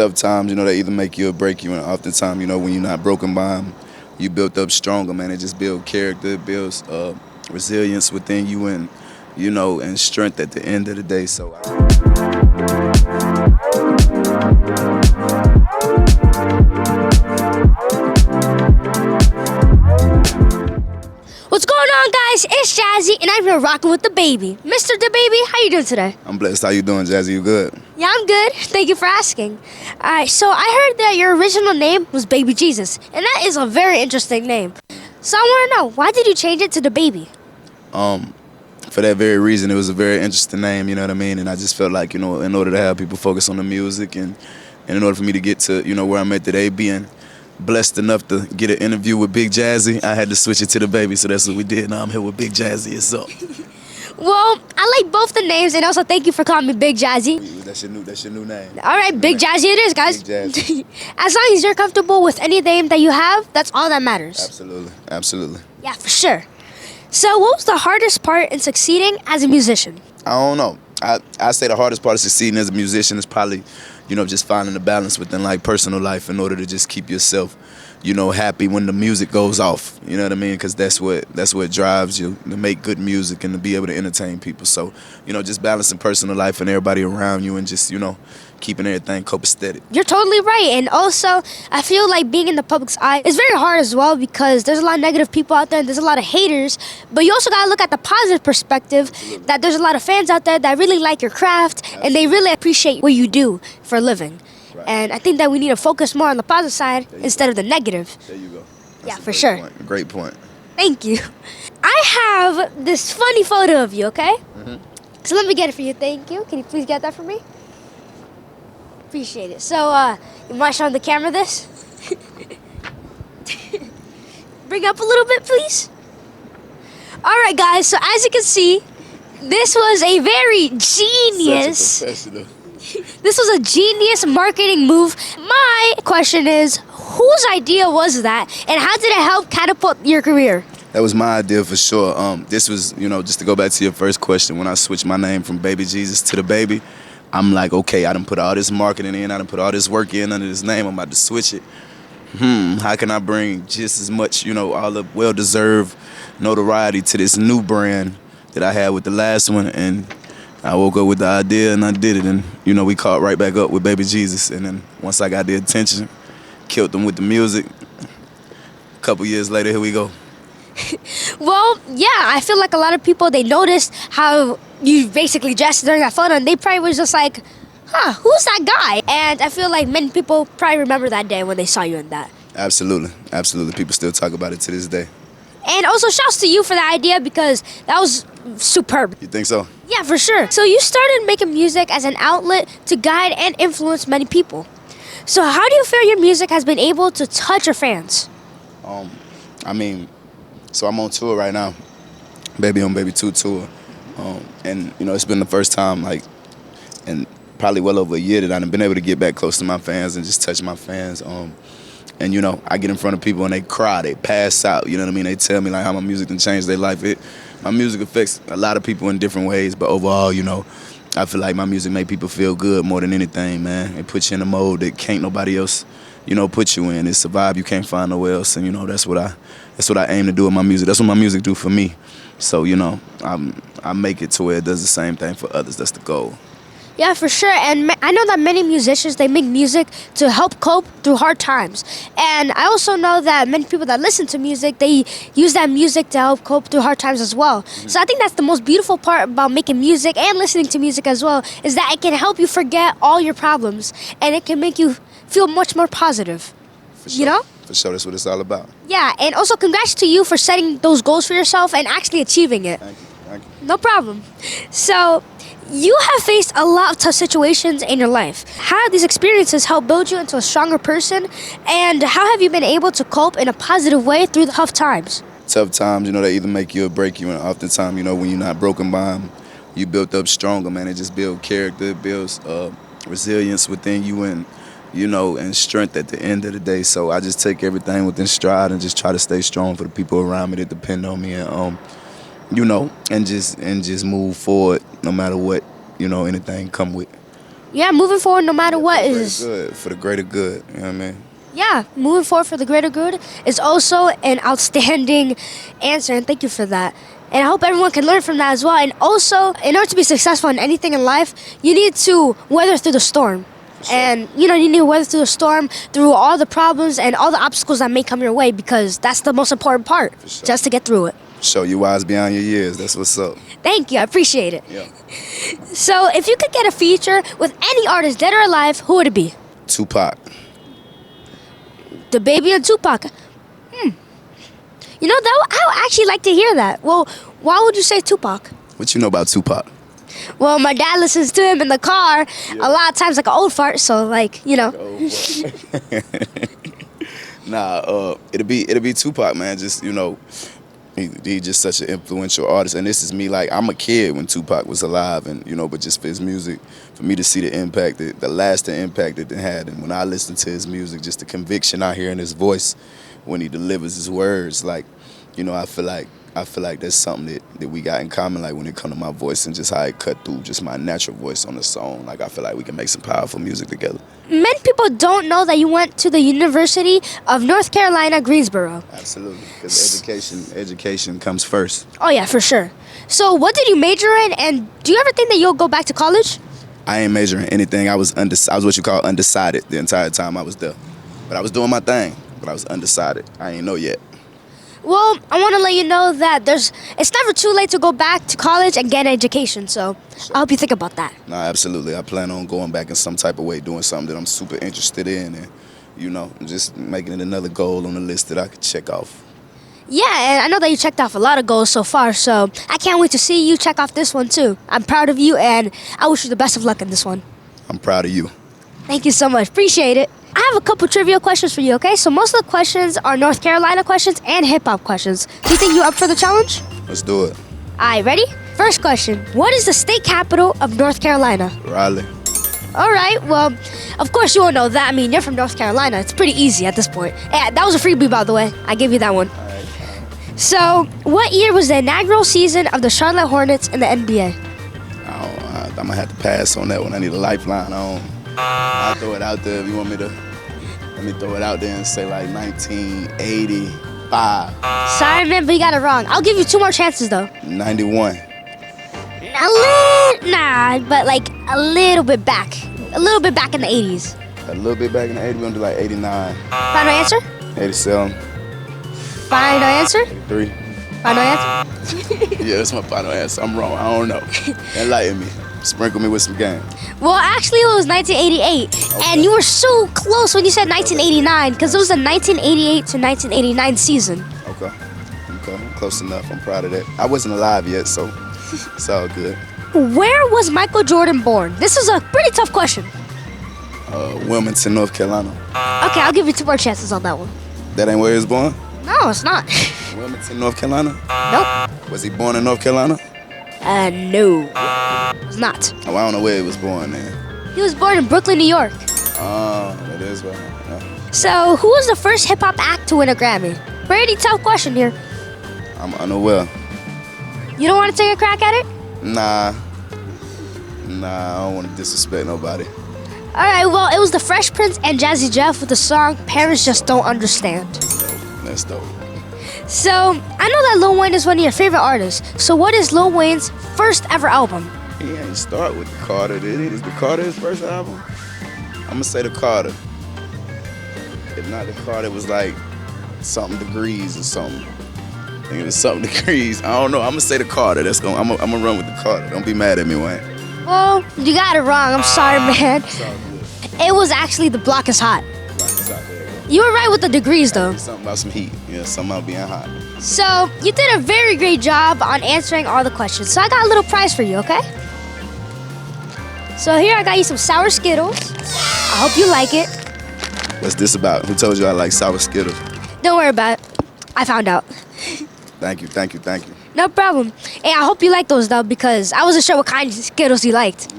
tough times, they either make you or break you, and oftentimes, when you're not broken by them, you built up stronger, man. It just builds character, it builds resilience within you, and and strength at the end of the day. So. What's going on, guys? It's Jazzy, and I'm here rocking with DaBaby. Mr. DaBaby, how you doing today? I'm blessed. How you doing, Jazzy? You good? Yeah, I'm good. Thank you for asking. All right, so I heard that your original name was Baby Jesus, and that is a very interesting name. So I want to know, why did you change it to DaBaby? For that very reason, it was a very interesting name, you know what I mean? And I just felt like, in order to have people focus on the music and in order for me to get to, where I'm at today, being blessed enough to get an interview with Big Jazzy, I had to switch it to DaBaby, so that's what we did. Now I'm here with Big Jazzy. What's up? Well, I like both the names, and also thank you for calling me Big Jazzy. That's your new name. All right, Big Jazzy it is, guys. Big Jazzy. As long as you're comfortable with any name that you have, that's all that matters. Absolutely. Yeah, for sure. So what was the hardest part in succeeding as a musician? I don't know. I say the hardest part of succeeding as a musician is probably, just finding the balance within like personal life in order to just keep yourself, happy when the music goes off. You know what I mean? Because that's what drives you to make good music and to be able to entertain people. So, just balancing personal life and everybody around you and just, keeping everything copacetic. You're totally right. And also, I feel like being in the public's eye is very hard as well because there's a lot of negative people out there and there's a lot of haters. But you also got to look at the positive perspective. Absolutely. That there's a lot of fans out there that really like your craft. Absolutely. And they really appreciate what you do for a living. Right. And I think that we need to focus more on the positive side instead of the negative. There you go. That's for sure. Point. Great point. Thank you. I have this funny photo of you, okay? Mm-hmm. So let me get it for you. Thank you. Can you please get that for me? Appreciate it. So, you mind showing the camera this? Bring up a little bit, please. All right, guys. So as you can see, this was a very genius. Such a professional. This was a genius marketing move. My question is, whose idea was that, and how did it help catapult your career? That was my idea for sure. This was, just to go back to your first question, when I switched my name from Baby Jesus to DaBaby, I'm like, okay, I done put all this marketing in, I done put all this work in under this name, I'm about to switch it. How can I bring just as much, all the well-deserved notoriety to this new brand that I had with the last one? And I woke up with the idea and I did it, and we caught right back up with Baby Jesus. And then once I got the attention, killed them with the music. A couple years later, here we go. Well, yeah, I feel like a lot of people, they noticed how you basically dressed during that photo, and they probably was just like, who's that guy? And I feel like many people probably remember that day when they saw you in that. Absolutely. People still talk about it to this day. And also shouts to you for the idea because that was superb. You think so? Yeah, for sure. So you started making music as an outlet to guide and influence many people. So how do you feel your music has been able to touch your fans? So I'm on tour right now, Baby on Baby 2 tour. And, it's been the first time, and probably well over a year that I've been able to get back close to my fans and just touch my fans. And, I get in front of people and they cry, they pass out, you know what I mean? They tell me, how my music can change their life. My music affects a lot of people in different ways, but overall, I feel like my music make people feel good more than anything, man. It puts you in a mode that can't nobody else, put you in. It's a vibe you can't find nowhere else, and, that's what I aim to do with my music. That's what my music do for me. So, I make it to where it does the same thing for others. That's the goal. Yeah, for sure. And I know that many musicians, they make music to help cope through hard times. And I also know that many people that listen to music, they use that music to help cope through hard times as well. Mm-hmm. So I think that's the most beautiful part about making music and listening to music as well, is that it can help you forget all your problems and it can make you feel much more positive. For sure. For sure, that's what it's all about. Yeah, and also congrats to you for setting those goals for yourself and actually achieving it. Thank you. No problem. So, you have faced a lot of tough situations in your life. How have these experiences helped build you into a stronger person? And how have you been able to cope in a positive way through the tough times? Tough times, they either make you or break you. And oftentimes, when you're not broken by them, you built up stronger, man. It just builds character, it builds resilience within you, and and strength at the end of the day. So I just take everything within stride and just try to stay strong for the people around me that depend on me, and and just move forward no matter what anything come with. Yeah, moving forward no matter what is... Good, for the greater good, you know what I mean? Yeah, moving forward for the greater good is also an outstanding answer, and thank you for that. And I hope everyone can learn from that as well. And also, in order to be successful in anything in life, you need to weather through the storm. Sure. And, you know, you need to weather through the storm, through all the problems and all the obstacles that may come your way, because that's the most important part, Sure. just to get through it. Show you wise beyond your years. That's what's up. Thank you. I appreciate it. Yeah. So, if you could get a feature with any artist, dead or alive, who would it be? Tupac. DaBaby and Tupac. You know, I would actually like to hear that. Well, why would you say Tupac? What you know about Tupac? Well, my dad listens to him in the car a lot of times, like an old fart. So, like, you know. Nah, it'll be Tupac, man. Just, you know, he just such an influential artist. And this is me, like, I'm a kid when Tupac was alive, and, you know, but just for his music, for me to see the impact, the lasting impact that it had. And when I listen to his music, just the conviction I hear in his voice when he delivers his words, like, you know, I feel like that's something that we got in common, like when it comes to my voice and just how it cut through just my natural voice on the song. Like, I feel like we can make some powerful music together. Many people don't know that you went to the University of North Carolina, Greensboro. Absolutely, because education comes first. Oh, yeah, for sure. So what did you major in, and do you ever think that you'll go back to college? I ain't majoring anything. I was what you call undecided the entire time I was there. But I was doing my thing, but I was undecided. I ain't know yet. Well, I want to let you know that it's never too late to go back to college and get an education, so I hope you think about that. No, absolutely. I plan on going back in some type of way, doing something that I'm super interested in, and, you know, just making it another goal on the list that I could check off. Yeah, and I know that you checked off a lot of goals so far, so I can't wait to see you check off this one too. I'm proud of you, and I wish you the best of luck in this one. I'm proud of you. Thank you so much. Appreciate it. I have a couple trivia questions for you, okay? So most of the questions are North Carolina questions and hip-hop questions. Do you think you're up for the challenge? Let's do it. All right, ready? First question. What is the state capital of North Carolina? Raleigh. All right, well, of course you all know that. I mean, you're from North Carolina. It's pretty easy at this point. Yeah, that was a freebie, by the way. I gave you that one. All right. So, what year was the inaugural season of the Charlotte Hornets in the NBA? I'm going to have to pass on that one. I need a lifeline. I'll throw it out there if you want me to. Let me throw it out there and say like 1985. Sorry, man, but you got it wrong. I'll give you 2 more chances, though. 91. Nah, but like a little bit back. A little bit back in the 80s. A little bit back in the 80s, we're going to do like 89. Final answer? 87. Final answer? 83. Final answer? Yeah, that's my final answer. I'm wrong. I don't know. Enlighten me. Sprinkle me with some game. Well, actually, it was 1988. Okay. And you were so close when you said 1989, because it was the 1988 to 1989 season. Okay. Close enough. I'm proud of that. I wasn't alive yet, so it's all good. Where was Michael Jordan born? This is a pretty tough question. Wilmington, North Carolina. Okay, I'll give you 2 more chances on that one. That ain't where he was born? No, it's not. Wilmington, North Carolina? Nope. Was he born in North Carolina? No. It's not. Oh, I don't know where he was born then. He was born in Brooklyn, New York. Oh, that is right. Yeah. So, who was the first hip-hop act to win a Grammy? Pretty tough question here. I'm unaware. You don't want to take a crack at it? Nah, I don't want to disrespect nobody. All right, well, it was the Fresh Prince and Jazzy Jeff with the song Parents Just Don't Understand. That's dope. So, I know that Lil Wayne is one of your favorite artists. So, what is Lil Wayne's first ever album? He ain't start with the Carter, did he? Is the Carter his first album? I'm going to say the Carter. If not the Carter, it was like something degrees or something. I think it was something degrees. I don't know. I'm going to say the Carter. I'm going to run with the Carter. Don't be mad at me, Wayne. Well, you got it wrong. I'm sorry, man. It's all good. It was actually The Block is Hot. It's out there. You were right with the degrees, though. Something about some heat. Yeah, something about being hot. So, you did a very great job on answering all the questions. So, I got a little prize for you, okay? So, here I got you some sour Skittles. I hope you like it. What's this about? Who told you I like sour Skittles? Don't worry about it. I found out. Thank you. No problem. Hey, I hope you like those, though, because I wasn't sure what kind of Skittles you liked.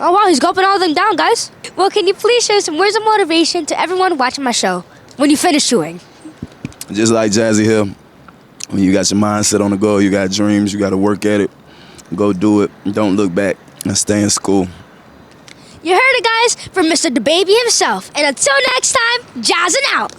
Oh, wow, he's gulping all of them down, guys. Well, can you please share some words of motivation to everyone watching my show when you finish chewing? Just like Jazzy here, when you got your mindset on the goal, you got dreams, you got to work at it, go do it, don't look back, and stay in school. You heard it, guys, from Mr. DaBaby himself. And until next time, jazzing out.